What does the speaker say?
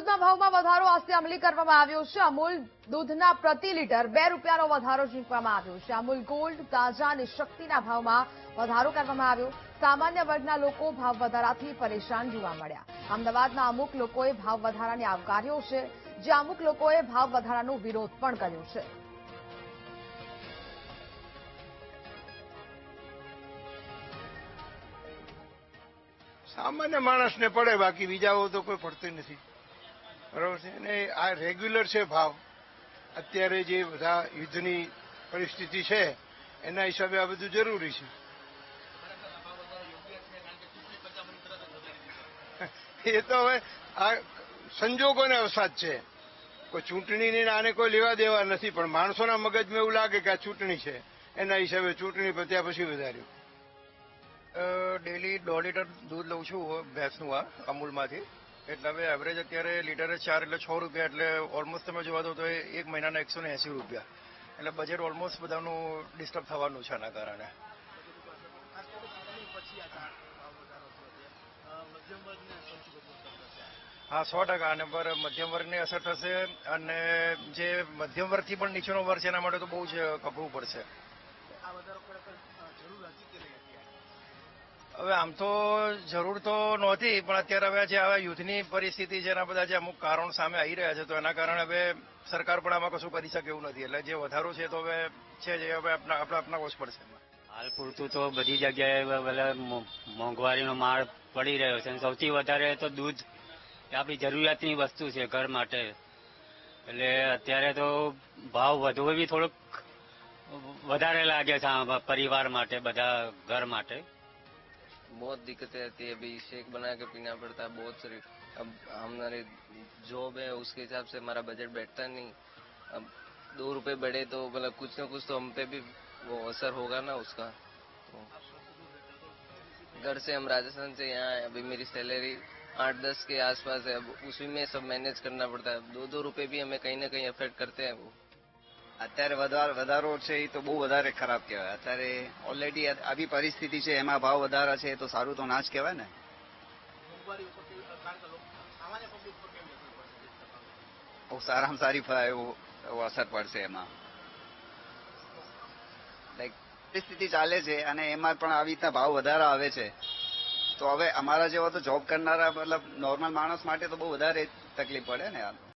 દૂધના ભાવમાં વધારો આજથી અમલી કરવામાં આવ્યો છે। અમૂલ દૂધના પ્રતિ લીટર 2 રૂપિયાનો વધારો ઝીંકવામાં આવ્યો છે। અમૂલ ગોલ્ડ, તાજા અને શક્તિના ભાવમાં વધારો કરવામાં આવ્યો। સામાન્ય વર્ગના લોકો ભાવ વધારાથી પરેશાન જોવા મળ્યા। અમદાવાદના અમુક લોકોએ ભાવ વધારાને આવકાર્યો છે, જે અમુક લોકોએ ભાવ વધારાનો વિરોધ પણ કર્યો છે। સામાન્ય માણસને પડે, બાકી બીજાઓ તો કોઈ પડતું નથી, બરાબર છે। અને આ રેગ્યુલર છે ભાવ। અત્યારે જે બધા યુદ્ધની પરિસ્થિતિ છે એના હિસાબે આ બધું જરૂરી છે। એ તો હવે આ સંજોગોને અવસાદ છે, કોઈ ચૂંટણીની આને કોઈ લેવા દેવા નથી, પણ માણસોના મગજમાં એવું લાગે કે આ ચૂંટણી છે, એના હિસાબે ચૂંટણી પત્યા પછી વધાર્યું। ડેલી 1.5 લીટર દૂધ લઉં છું ભેંસનું, આ અમૂલમાંથી। એટલે હવે એવરેજ અત્યારે લીટરે 4 એટલે 6 રૂપિયા, એટલે ઓલમોસ્ટ તમે જોવા દો તો 1 મહિનાના 180 રૂપિયા। એટલે બજેટ ઓલમોસ્ટ બધાનું ડિસ્ટર્બ થવાનું છે આના કારણે। હા, 100%। આને પર મધ્યમ વર્ગને અસર થશે, અને જે મધ્યમ વર્ગથી પણ નીચેનો વર્ગ છે એના માટે તો બહુ જ કપવું પડશે। હવે આમ તો જરૂર તો નહોતી, પણ અત્યારે હવે જે આ યુદ્ધની પરિસ્થિતિ છે એના બધા જે અમુક કારણો સામે આવી રહ્યા છે, તો એના કારણે હવે સરકાર પણ આમાં કશું કરી શકે એવું નથી। એટલે જે વધારો છે તો હવે છે જે હવે આપણે અપનાવવો જ પડશે। હાલ પૂરતું તો બધી જગ્યાએ મોંઘવારીનો માર પડી રહ્યો છે, સૌથી વધારે તો દૂધ એ આપણી જરૂરિયાતની વસ્તુ છે ઘર માટે। એટલે અત્યારે તો ભાવ વધવો બી થોડોક વધારે લાગે છે પરિવાર માટે, બધા ઘર માટે। बहुत दिक्कतें आती है। अभी शेक बना के पीना पड़ता है बहुत सारी। अब हमारी जॉब है उसके हिसाब से हमारा बजट बैठता नहीं। अब 2 रुपए बढ़े तो मतलब कुछ ना कुछ तो हम पे भी वो असर होगा ना उसका। तो घर से हम राजस्थान से यहाँ आए, अभी मेरी सैलरी 8-10 के आसपास है। अब उसी में सब मैनेज करना पड़ता है। 2-2 रुपए भी हमें कहीं ना कहीं अफेक्ट करते हैं वो। અત્યારે વધારો છે એ તો બહુ વધારે ખરાબ કહેવાય। અત્યારે ઓલરેડી આવી પરિસ્થિતિ છે, એમાં ભાવ વધારા છે તો સારું તો ના જ કહેવાય ને। બહુ સારામાં સારી એવો અસર પડશે એમાં। લાઈક પરિસ્થિતિ ચાલે છે અને એમાં પણ આવી રીતના ભાવ વધારા આવે છે, તો હવે અમારા જેવા તો જોબ કરનારા મતલબ નોર્મલ માણસ માટે તો બહુ વધારે તકલીફ પડે ને।